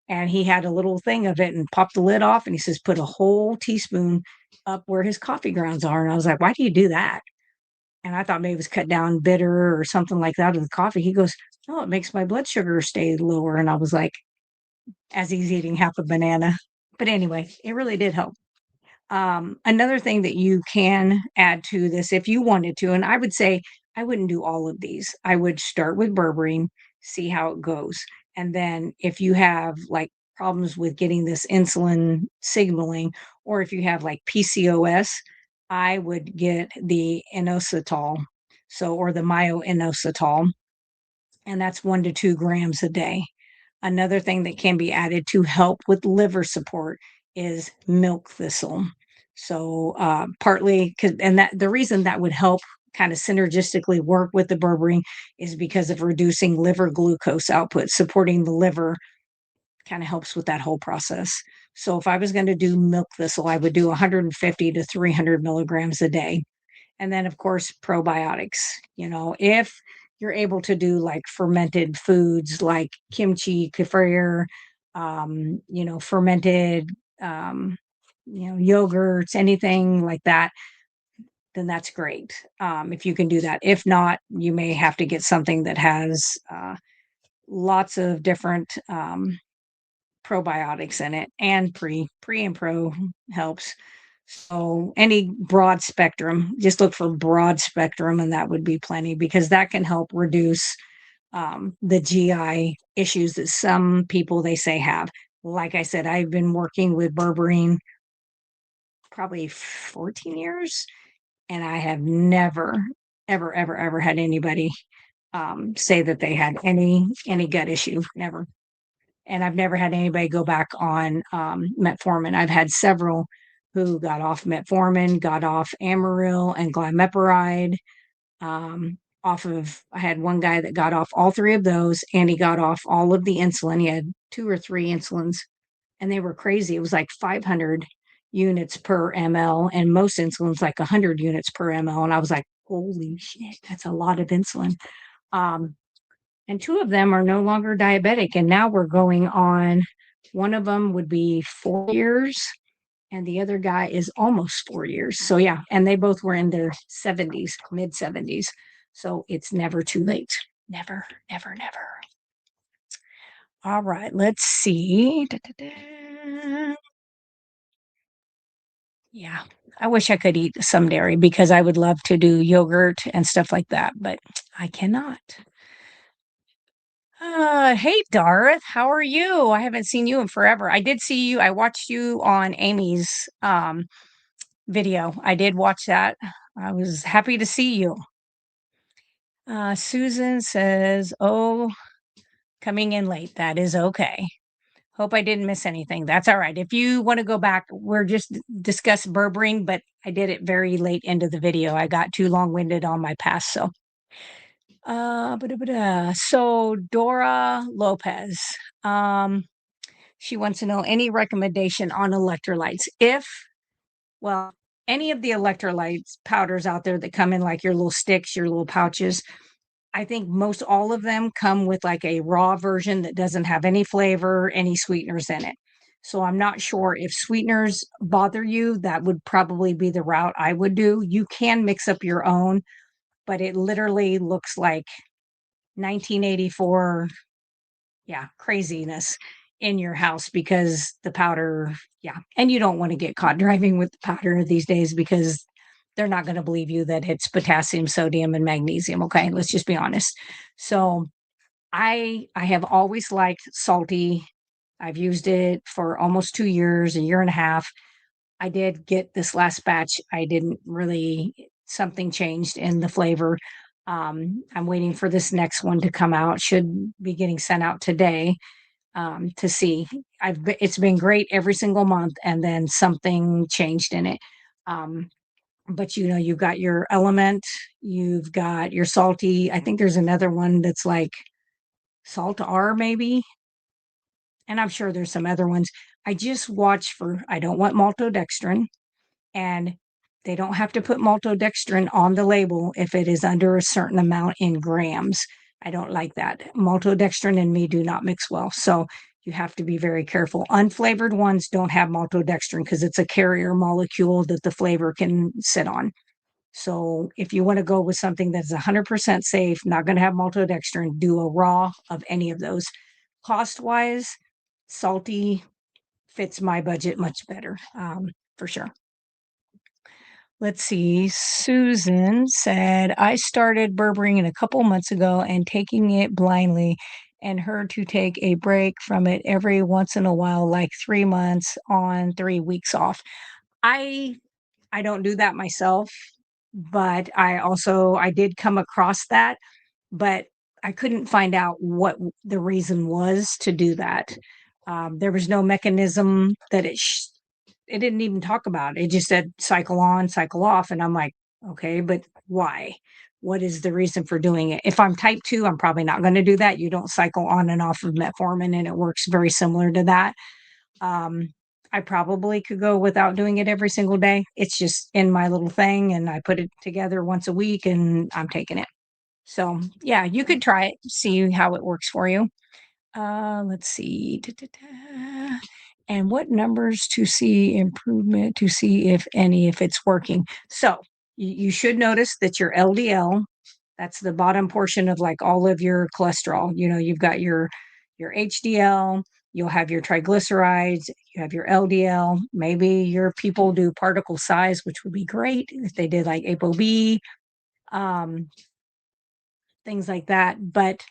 [SPEAKER 1] And he had a little thing of it and popped the lid off and he says, "Put a whole teaspoon up where his coffee grounds are." And I was like, "Why do you do that?" And I thought maybe it was cut down bitter or something like that of the coffee. He goes, "Oh, it makes my blood sugar stay lower." And I was like, as he's eating half a banana. But anyway, it really did help. Another thing that you can add to this if you wanted to, and I would say I wouldn't do all of these. I would start with berberine, see how it goes. And then if you have like problems with getting this insulin signaling, or if you have like PCOS, I would get the inositol. So, or the myo-inositol, and that's 1 to 2 grams a day. Another thing that can be added to help with liver support is milk thistle. So, partly 'cause and that the reason that would help kinda synergistically work with the berberine is because of reducing liver glucose output, supporting the liver kinda helps with that whole process. So, if I was gonna do milk thistle, I would do 150 to 300 milligrams a day. And then, of course, probiotics. If you're able to do like fermented foods like kimchi, kefir, fermented, um, yogurts, anything like that, then that's great. If you can do that. If not, you may have to get something that has lots of different probiotics in it, and pre and pro helps. So any broad spectrum, just look for broad spectrum, and that would be plenty because that can help reduce the GI issues that some people they say have. Like I said, I've been working with berberine probably 14 years, and I have never, ever, ever, ever had anybody say that they had any gut issue. Never. And I've never had anybody go back on metformin. I've had several who got off metformin, got off Amaryl and glimepiride. Off of, I had one guy that got off all three of those, and he got off all of the insulin. He had two or three insulins, and they were crazy. It was like 500 units per ml, and most insulin's like 100 units per ml. And I was like, holy shit, that's a lot of insulin. Um, and two of them are no longer diabetic. And now we're going on, one of them would be 4 years, and the other guy is almost 4 years. So, yeah. And they both were in their 70s, mid 70s. So it's never too late. Never, never, never. All right. Let's see. Da-da-da. Yeah. I wish I could eat some dairy because I would love to do yogurt and stuff like that, but I cannot. Hey Darth, how are you? I haven't seen you in forever. I did see you. I watched you on Amy's video. I did watch that. I was happy to see you. Susan says, "Oh, coming in late. That is okay. Hope I didn't miss anything. That's all right. If you want to go back, we're just discuss berberine, but I did it very late into the video. I got too long-winded on my pass, so so Dora Lopez. Um, she wants to know any recommendation on electrolytes. Well, any of the electrolytes powders out there that come in like your little sticks, your little pouches, I think most all of them come with like a raw version that doesn't have any flavor, any sweeteners in it. So I'm not sure if sweeteners bother you, that would probably be the route I would do. You can mix up your own, but it literally looks like 1984, yeah, craziness in your house because the powder, yeah. And you don't want to get caught driving with the powder these days because they're not going to believe you that it's potassium, sodium, and magnesium. Okay, let's just be honest. So I have always liked salty. I've used it for almost 2 years, a year and a half. I did get this last batch. I didn't really, something changed in the flavor. I'm waiting for this next one to come out. Should be getting sent out today to see. It's been great every single month, and then something changed in it. Um, but you've got your element, you've got your salty. I think there's another one that's like salt R maybe, and I'm sure there's some other ones. I just watch for. I don't want maltodextrin. And they don't have to put maltodextrin on the label if it is under a certain amount in grams. I don't like that. Maltodextrin and me do not mix well. So you have to be very careful. Unflavored ones don't have maltodextrin because it's a carrier molecule that the flavor can sit on. So if you want to go with something that's 100% safe, not going to have maltodextrin, do a raw of any of those. Cost wise, salty fits my budget much better, for sure. Let's see. Susan said, I started berberine a couple months ago and taking it blindly, and heard to take a break from it every once in a while, like 3 months on, 3 weeks off. I I don't do that myself, but I did come across that, but I couldn't find out what the reason was to do that. There was no mechanism that it didn't even talk about. It just said cycle on, cycle off. And I'm like, okay, but why? What is the reason for doing it? If I'm type 2, I'm probably not going to do that. You don't cycle on and off of metformin, and it works very similar to that. Um, I probably could go without doing it every single day. It's just in my little thing, and I put it together once a week, and I'm taking it. So, yeah, you could try it, see how it works for you. Let's see. Da, da, da. And what numbers to see improvement, to see if any, if it's working. So you should notice that your LDL That's the bottom portion of like all of your cholesterol. You've got your HDL, you'll have your triglycerides, you have your LDL. Maybe your people do particle size, which would be great if they did like ApoB, um, things like that. But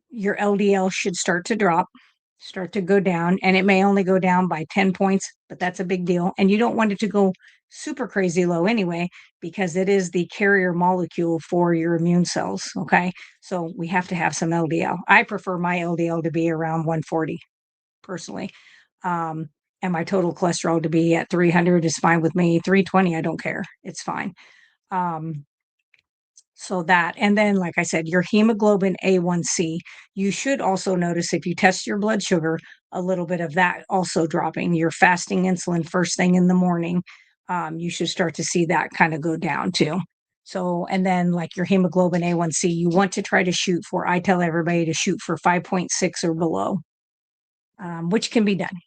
[SPEAKER 1] your LDL should start to drop, start to go down, and it may only go down by 10 points, but that's a big deal. And you don't want it to go super crazy low anyway, because it is the carrier molecule for your immune cells. Okay. So we have to have some LDL. I prefer my LDL to be around 140 personally. Um, and my total cholesterol to be at 300 is fine with me. 320, I don't care. It's fine. Um, so that, and then, like I said, your hemoglobin A1C, you should also notice if you test your blood sugar, a little bit of that also dropping. Your fasting insulin first thing in the morning, you should start to see that kind of go down too. So, and then like your hemoglobin A1C, you want to try to shoot for, I tell everybody to shoot for 5.6 or below, which can be done.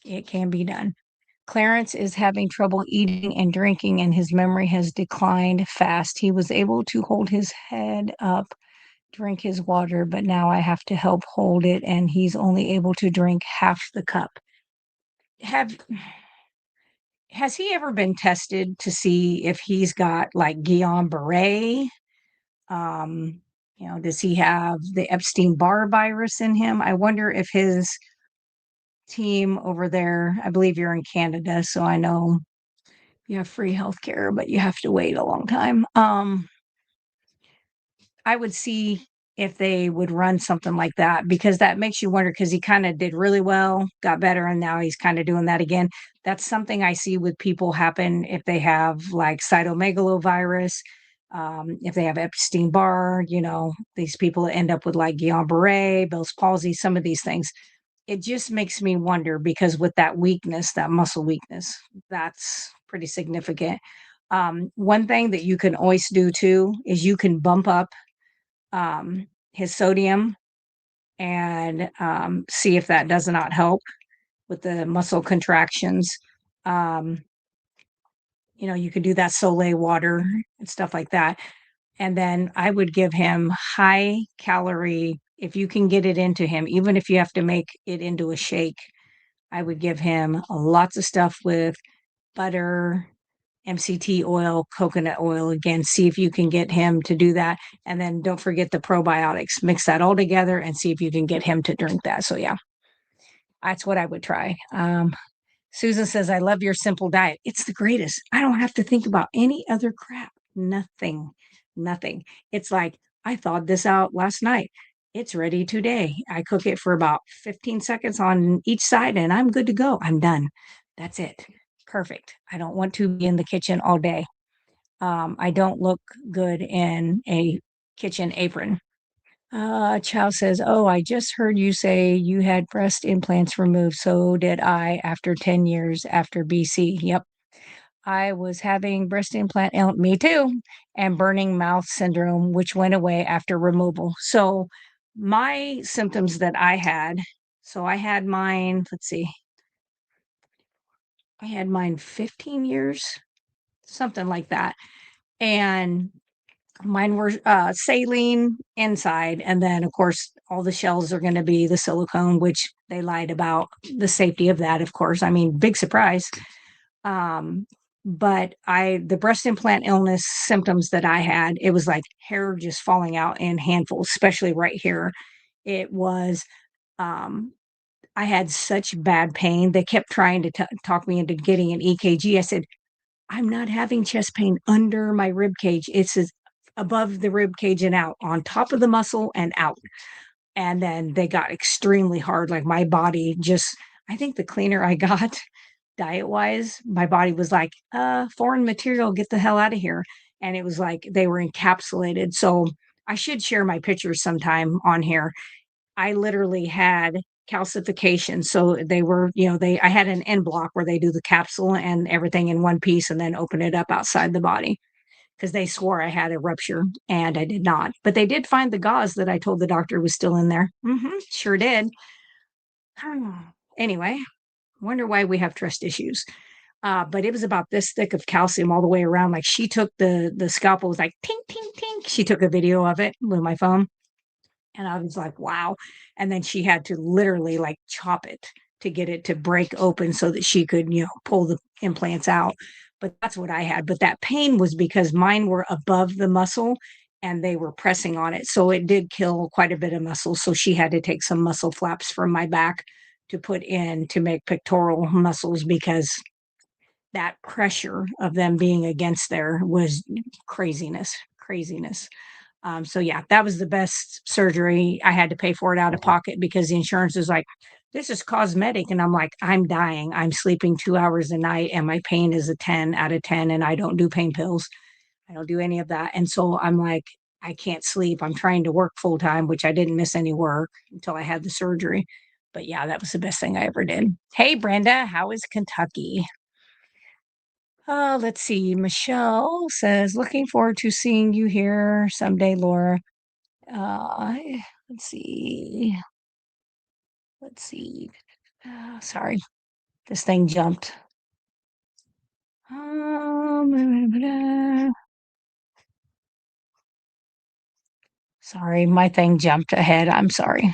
[SPEAKER 1] It can be done. Clarence is having trouble eating and drinking, and his memory has declined fast. He was able to hold his head up, drink his water, but now I have to help hold it, and he's only able to drink half the cup. Have has he ever been tested to see if he's got like Guillain-Barré? Um, does he have the Epstein-Barr virus in him? I wonder if his team over there, I believe you're in Canada, so I know you have free healthcare, but you have to wait a long time. I would see if they would run something like that, because that makes you wonder, because he kind of did really well, got better, and now he's kind of doing that again. That's something I see with people happen if they have like cytomegalovirus, if they have Epstein-Barr, these people end up with like Guillain-Barré, Bell's palsy, some of these things. It just makes me wonder, because with that weakness, that muscle weakness, that's pretty significant. One thing that you can always do too is you can bump up his sodium and see if that does not help with the muscle contractions. Um, you could do that Soleil water and stuff like that. And then I would give him high calorie, if you can get it into him, even if you have to make it into a shake. I would give him lots of stuff with butter, MCT oil, coconut oil. Again, see if you can get him to do that. And then don't forget the probiotics. Mix that all together and see if you can get him to drink that. So, yeah, that's what I would try. Susan says, I love your simple diet. It's the greatest. I don't have to think about any other crap. Nothing, nothing. It's like, I thawed this out last night. It's ready today. I cook it for about 15 seconds on each side and I'm good to go. I'm done. That's it. Perfect. I don't want to be in the kitchen all day. I don't look good in a kitchen apron. Chow says, oh, I just heard you say you had breast implants removed. So did I after 10 years after BC. Yep. I was having breast implant, me too, and burning mouth syndrome, which went away after removal. So my symptoms that I had, so I had mine, let's see, I had mine 15 years, something like that. And mine were saline inside, and then of course all the shells are going to be the silicone, which they lied about the safety of that. Of course, I mean, big surprise. Um, but the breast implant illness symptoms that I had, it was like hair just falling out in handfuls, especially right here. It was um, I had such bad pain. They kept trying to talk me into getting an EKG. I said, I'm not having chest pain under my rib cage. It's above the rib cage and out, on top of the muscle and out. And then they got extremely hard. Like my body just, I think the cleaner I got diet wise, my body was like, foreign material, get the hell out of here. And it was like they were encapsulated. So I should share my pictures sometime on here. I literally had calcification. So they were, I had an end block where they do the capsule and everything in one piece and then open it up outside the body, because they swore I had a rupture and I did not. But they did find the gauze that I told the doctor was still in there. Sure did. Anyway, wonder why we have trust issues. But it was about this thick of calcium all the way around. Like she took the scalpel was like tink tink tink. She took a video of it with my phone, and I was like, wow. And then she had to literally like chop it to get it to break open so that she could, pull the implants out. But that's what I had. But that pain was because mine were above the muscle and they were pressing on it. So it did kill quite a bit of muscle. So she had to take some muscle flaps from my back to put in to make pectoral muscles because that pressure of them being against there was craziness, craziness. So yeah, that was the best surgery. I had to pay for it out of pocket because the insurance was like, this is cosmetic. And I'm like, I'm dying. I'm sleeping 2 hours a night and my pain is a 10 out of 10. And I don't do pain pills. I don't do any of that. And so I'm like, I can't sleep. I'm trying to work full time, which I didn't miss any work until I had the surgery. But yeah, that was the best thing I ever did. Hey, Brenda, how is Kentucky? Let's see. Michelle says, looking forward to seeing you here someday, Laura. Uh, let's see. Let's see. Sorry, this thing jumped. Sorry, my thing jumped ahead. I'm sorry.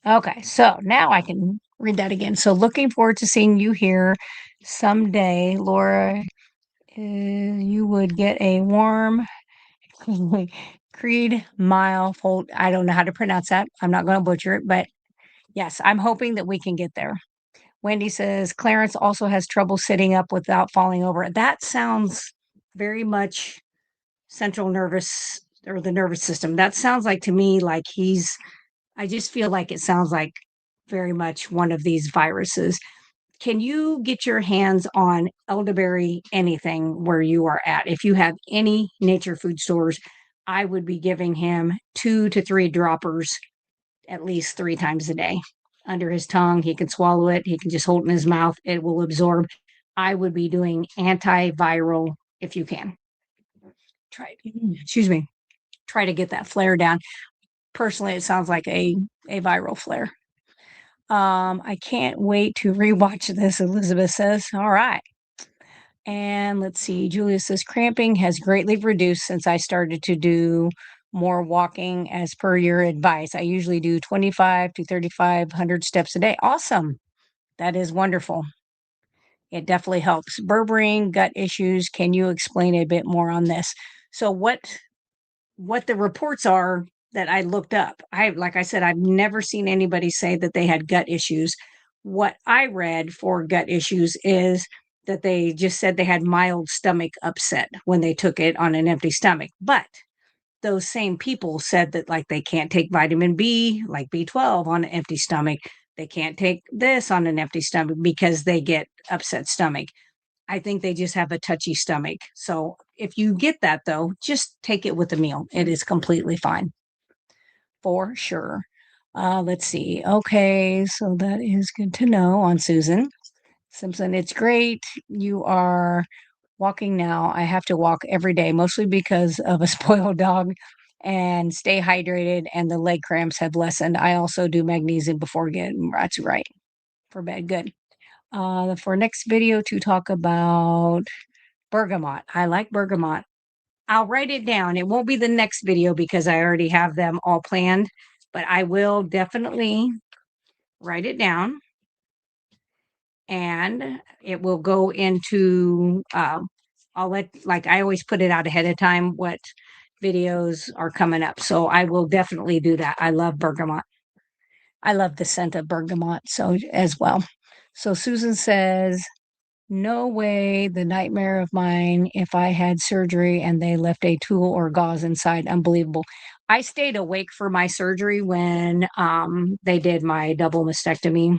[SPEAKER 1] Okay, so now I can read that again. So, looking forward to seeing you here someday, Laura. You would get a warm Creed Mile Fold. I don't know how to pronounce that. I'm not going to butcher it, but yes, I'm hoping that we can get there. Wendy says Clarence also has trouble sitting up without falling over. That sounds very much central nervous or the nervous system. That sounds like to me like I just feel like it sounds like very much one of these viruses. Can you get your hands on elderberry anything where you are at? If you have any nature food stores, I would be giving him 2 to 3 droppers at least 3 times a day under his tongue. He can swallow it. He can just hold it in his mouth. It will absorb. I would be doing antiviral if you can. Excuse me. Try to get that flare down. Personally, it sounds like a viral flare. I can't wait to rewatch this, Elizabeth says. All right. And let's see, Julia says cramping has greatly reduced since I started to do more walking as per your advice. I usually do 25 to 3,500 steps a day. Awesome. That is wonderful. It definitely helps. Berberine gut issues. Can you explain a bit more on this? So what the reports are that I looked up. Like I said, I've never seen anybody say that they had gut issues. What I read for gut issues is that they just said they had mild stomach upset when they took it on an empty stomach. But those same people said that like they can't take vitamin B, like B12 on an empty stomach. They can't take this on an empty stomach because they get upset stomach. I think they just have a touchy stomach. So if you get that though, just take it with a meal. It is completely fine for sure. Let's see. Okay, so that is good to know on Susan Simpson. It's great. You are walking now. I have to walk every day, mostly because of a spoiled dog and stay hydrated, and the leg cramps have lessened. I also do magnesium before getting, that's right, for bed. Good. For next video to talk about bergamot. I like bergamot. I'll write it down. It won't be the next video because I already have them all planned, but I will definitely write it down and it will go into, I'll like I always put it out ahead of time what videos are coming up. So I will definitely do that. I love bergamot. I love the scent of bergamot so as well. So Susan says, no way, the nightmare of mine if I had surgery and they left a tool or gauze inside. Unbelievable. I stayed awake for my surgery when they did my double mastectomy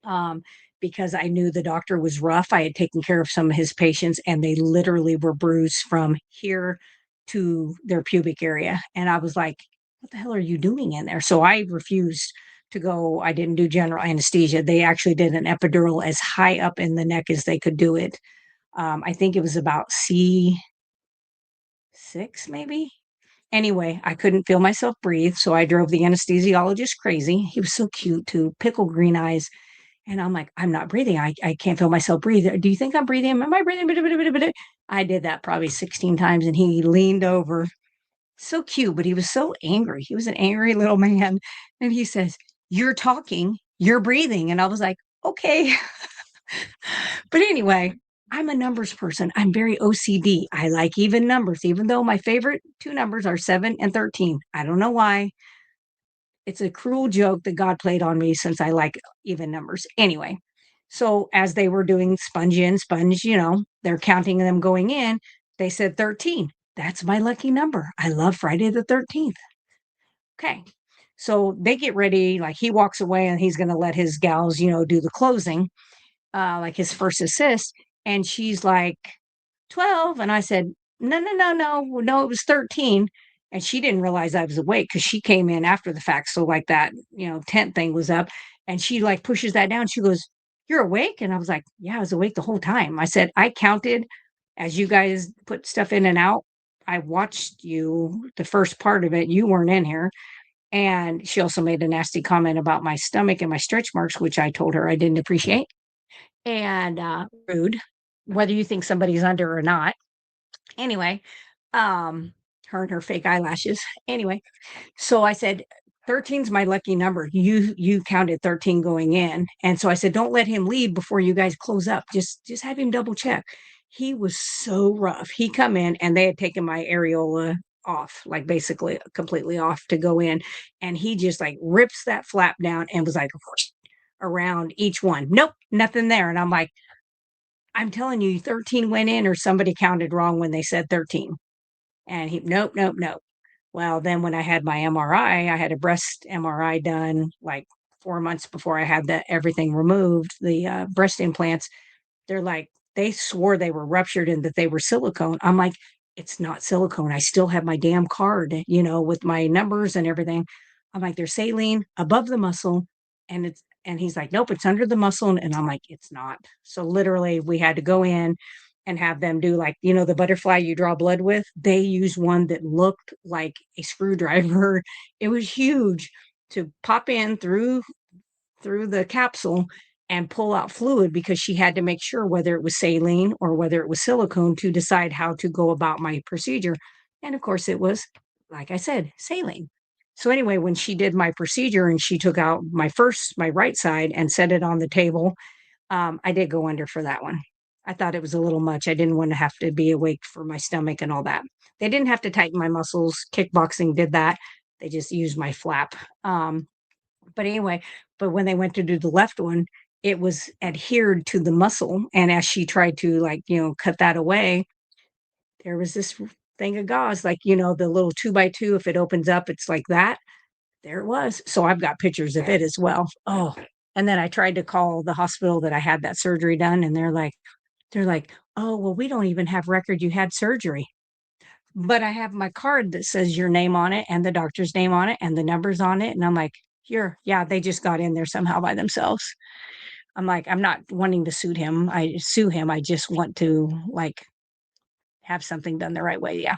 [SPEAKER 1] um, because I knew the doctor was rough. I had taken care of some of his patients and they literally were bruised from here to their pubic area. And I was like, what the hell are you doing in there? So I refused to go. I didn't do general anesthesia. They actually did an epidural as high up in the neck as they could do it. I think it was about C6, maybe. Anyway, I couldn't feel myself breathe. So I drove the anesthesiologist crazy. He was so cute too, pickle green eyes. And I'm like, "I'm not breathing. I can't feel myself breathe. Do you think I'm breathing? Am I breathing?" I did that probably 16 times, and he leaned over. So cute, but he was so angry. He was an angry little man, and he says, "You're talking, you're breathing." And I was like, "Okay." But anyway, I'm a numbers person. I'm very OCD. I like even numbers, even though my favorite 2 numbers are 7 and 13. I don't know why. It's a cruel joke that God played on me since I like even numbers. Anyway, so as they were doing sponge in, sponge, they're counting them going in. They said 13. That's my lucky number. I love Friday the 13th. Okay. So they get ready, like he walks away and he's going to let his gals, do the closing, like his first assist. And she's like, 12. And I said, no, no, no, no, no, it was 13. And she didn't realize I was awake because she came in after the fact. So like that, tent thing was up and she like pushes that down. She goes, "You're awake?" And I was like, "Yeah, I was awake the whole time." I said, "I counted as you guys put stuff in and out. I watched you the first part of it. You weren't in here." And she also made a nasty comment about my stomach and my stretch marks, which I told her I didn't appreciate. And rude, whether you think somebody's under or not. Anyway, um, her and her fake eyelashes. Anyway, so I said, "13's my lucky number. You counted 13 going in." And so I said, "Don't let him leave before you guys close up. Just have him double check." He was so rough. He come in and they had taken my areola off, like basically completely off to go in. And he just like rips that flap down and was like around each one. Nope, nothing there. And I'm like, "I'm telling you, 13 went in or somebody counted wrong when they said 13." And he, "Nope, nope, nope." Well, then when I had my MRI, I had a breast MRI done like 4 months before I had that everything removed, the, breast implants. They're like they swore they were ruptured and that they were silicone. I'm like, "It's not silicone. I still have my damn card, with my numbers and everything." I'm like, "There's saline above the muscle, and he's like, "Nope, it's under the muscle." And I'm like, "It's not." So literally we had to go in and have them do like, the butterfly you draw blood with. They used one that looked like a screwdriver. It was huge to pop in through the capsule and pull out fluid because she had to make sure whether it was saline or whether it was silicone to decide how to go about my procedure. And of course, it was, like I said, saline. So, anyway, when she did my procedure and she took out my right side and set it on the table, I did go under for that one. I thought it was a little much. I didn't want to have to be awake for my stomach and all that. They didn't have to tighten my muscles. Kickboxing did that. They just used my flap. But anyway, but when they went to do the left one, it was adhered to the muscle, and as she tried to, like, cut that away, there was this thing of gauze, like, the little 2 by 2, if it opens up, it's like that. There it was. So I've got pictures of it as well. Oh, and then I tried to call the hospital that I had that surgery done, and they're like, "Oh, well, we don't even have record you had surgery." But I have my card that says your name on it and the doctor's name on it and the numbers on it, and I'm like, "Here, yeah, they just got in there somehow by themselves." I'm like, "I'm not wanting to sue him, I just want to, like, have something done the right way." Yeah.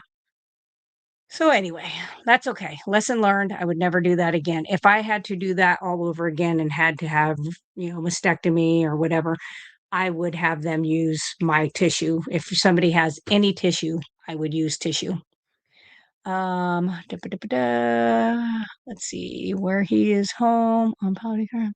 [SPEAKER 1] So anyway, that's okay. Lesson learned, I would never do that again. If I had to do that all over again and had to have, mastectomy or whatever, I would have them use my tissue. If somebody has any tissue, I would use tissue. Da, ba, da, ba, da. Let's see where he is home on Polygram.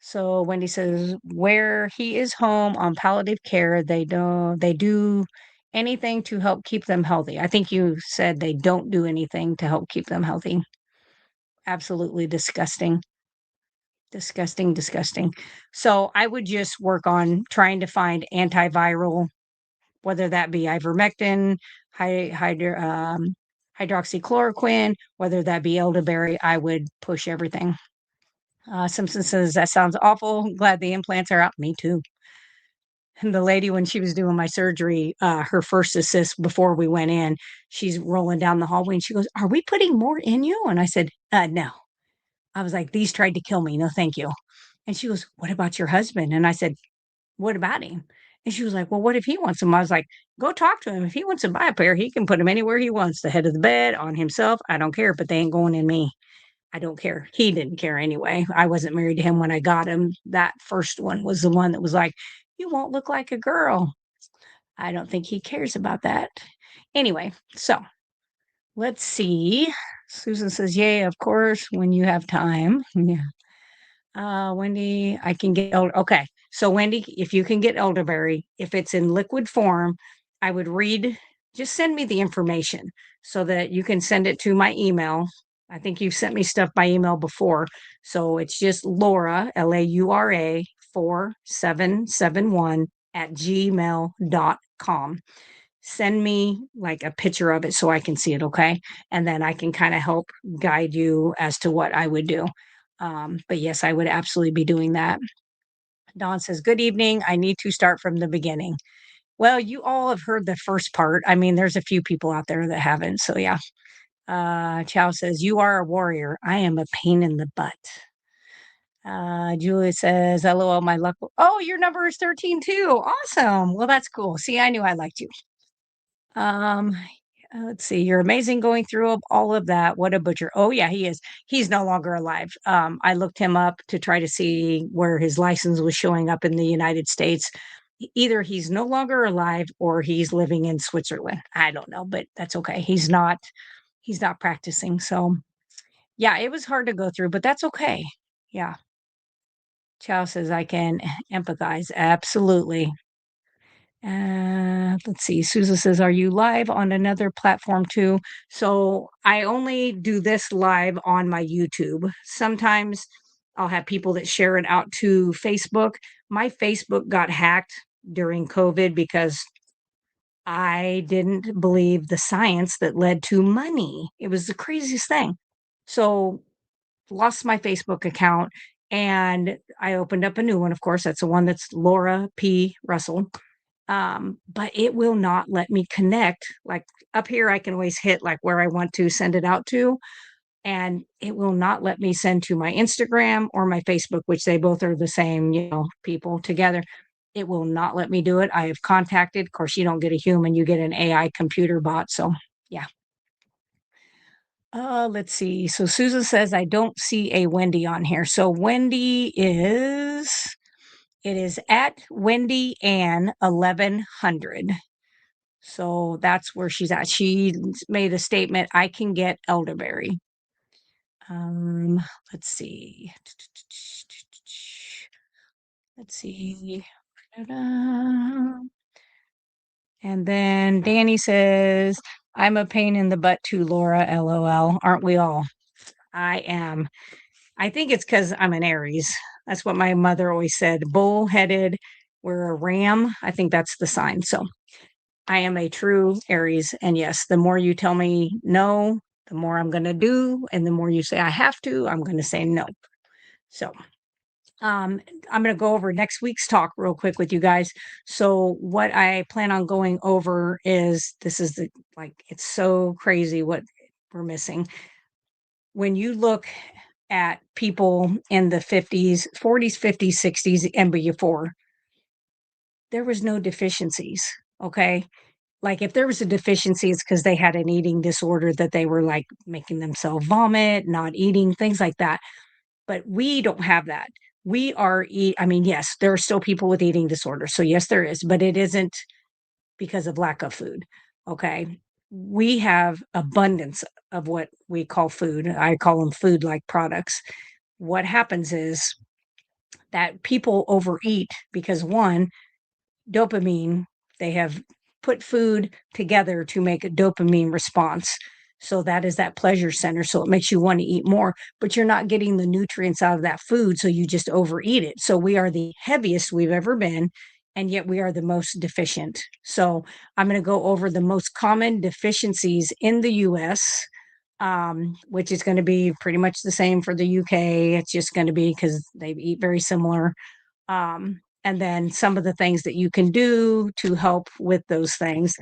[SPEAKER 1] So Wendy says where he is home on palliative care, they do anything to help keep them healthy. I think you said they don't do anything to help keep them healthy. Absolutely disgusting. Disgusting, disgusting. So I would just work on trying to find antiviral, whether that be ivermectin, hydroxychloroquine, whether that be elderberry. I would push everything. Simpson says, "That sounds awful. Glad the implants are out." Me too. And the lady, when she was doing my surgery, her first assist before we went in, she's rolling down the hallway and she goes, "Are we putting more in you?" And I said, "No." I was like, "These tried to kill me. No, thank you." And she goes, "What about your husband?" And I said, "What about him?" And she was like, "Well, what if he wants them?" I was like, "Go talk to him. If he wants to buy a pair, he can put them anywhere he wants, the head of the bed, on himself. I don't care, but they ain't going in me." I don't care. He didn't care anyway. I wasn't married to him when I got him. That first one was the one that was like, "You won't look like a girl." I don't think he cares about that. Anyway, so let's see. Susan says, "Yay, of course, when you have time." Yeah. Wendy, I can get okay. So Wendy, if you can get elderberry, if it's in liquid form, I would just send me the information so that you can send it to my email. I think you've sent me stuff by email before. So it's just Laura, Laura 4771 at gmail.com. Send me like a picture of it so I can see it, okay? And then I can kind of help guide you as to what I would do. But yes, I would absolutely be doing that. Dawn says, "Good evening. I need to start from the beginning." Well, you all have heard the first part. I mean, there's a few people out there that haven't. So yeah. Chow says, "You are a warrior. I am a pain in the butt." Julia says, "LOL, my luck." Oh, your number is 13 too. Awesome. Well, that's cool. See, I knew I liked you. Um, let's see. "You're amazing going through all of that. What a butcher." Oh, yeah, he is. He's no longer alive. I looked him up to try to see where his license was showing up in the United States. Either he's no longer alive or he's living in Switzerland. I don't know, but that's okay. He's not practicing. So, yeah, it was hard to go through, but that's okay. Yeah. Chow says, "I can empathize." Absolutely. Let's see. Susan says, "Are you live on another platform too?" So I only do this live on my YouTube. Sometimes I'll have people that share it out to Facebook. My Facebook got hacked during COVID because I didn't believe the science that led to money. It was the craziest thing. So lost my Facebook account and I opened up a new one. Of course, that's the one that's Laura P. Russell, but it will not let me connect. Like up here, I can always hit like where I want to send it out to, and it will not let me send to my Instagram or my Facebook, which they both are the same, people together. It will not let me do it. I have contacted. Of course, you don't get a human, you get an AI computer bot. So, yeah. Let's see. So Susan says I don't see a Wendy on here. So Wendy is it is at Wendy Ann 1100. So that's where she's at. She made a statement, "I can get elderberry." Um, let's see. Let's see. Ta-da. And then Danny says, "I'm a pain in the butt too, Laura. LOL. Aren't we all?" I am. I think it's because I'm an Aries. That's what my mother always said. Bullheaded. We're a ram. I think that's the sign. So I am a true Aries. And yes, the more you tell me no, the more I'm going to do. And the more you say I have to, I'm going to say no. So um, I'm going to go over next week's talk real quick with you guys. So what I plan on going over is this is it's so crazy what we're missing. When you look at people in the 50s, 40s, 50s, 60s, and before, there was no deficiencies. Okay. Like if there was a deficiency, it's because they had an eating disorder that they were like making themselves vomit, not eating, things like that. But we don't have that. I mean, yes, there are still people with eating disorders. So yes, there is, but it isn't because of lack of food. Okay. We have abundance of what we call food. I call them food like products. What happens is that people overeat because one, dopamine, they have put food together to make a dopamine response. So that is that pleasure center. So it makes you want to eat more, but you're not getting the nutrients out of that food. So you just overeat it. So we are the heaviest we've ever been. And yet we are the most deficient. So I'm going to go over the most common deficiencies in the US, which is going to be pretty much the same for the UK. It's just going to be because they eat very similar, and then some of the things that you can do to help with those things.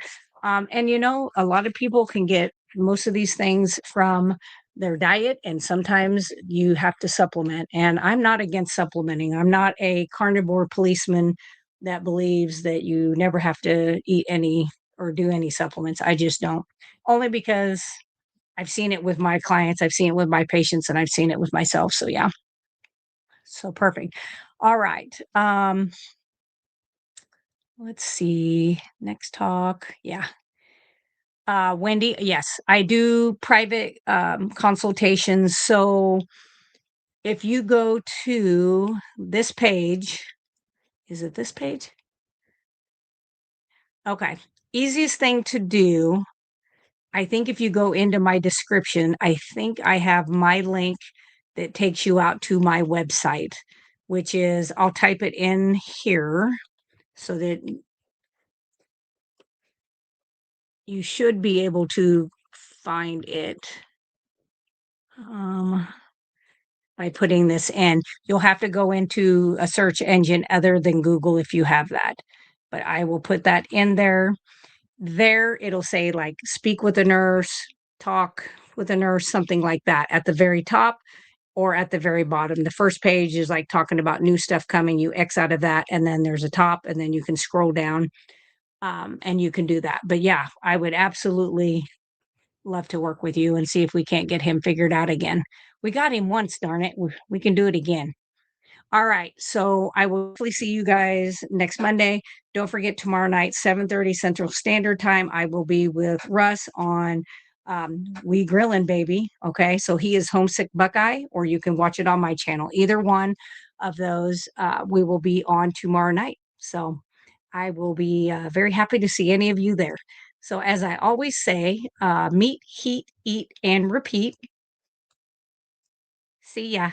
[SPEAKER 1] And a lot of people can get most of these things from their diet, and sometimes you have to supplement. And I'm not against supplementing. I'm not a carnivore policeman that believes that you never have to eat any or do any supplements. I just don't. Only because I've seen it with my clients, I've seen it with my patients, and I've seen it with myself. So yeah, so perfect. All right. Let's see. Next talk. Yeah. Wendy, yes, I do private consultations. So if you go to this page, is it this page? Okay. Easiest thing to do, I think if you go into my description, I think I have my link that takes you out to my website, which is, I'll type it in here so that you should be able to find it by putting this in. You'll have to go into a search engine other than Google if you have that. But I will put that in there. There, it'll say like speak with a nurse, talk with a nurse, something like that at the very top or at the very bottom. The first page is like talking about new stuff coming. You X out of that, and then there's a top, and then you can scroll down and you can do that. But yeah, I would absolutely love to work with you and see if we can't get him figured out again. We got him once, darn it. We can do it again. All right. So I will hopefully see you guys next Monday. Don't forget tomorrow night, 7:30 Central Standard Time. I will be with Russ on We Grillin' Baby. Okay. So he is Homesick Buckeye, or you can watch it on my channel. Either one of those we will be on tomorrow night. So I will be very happy to see any of you there. So as I always say, meet, heat, eat, and repeat. See ya.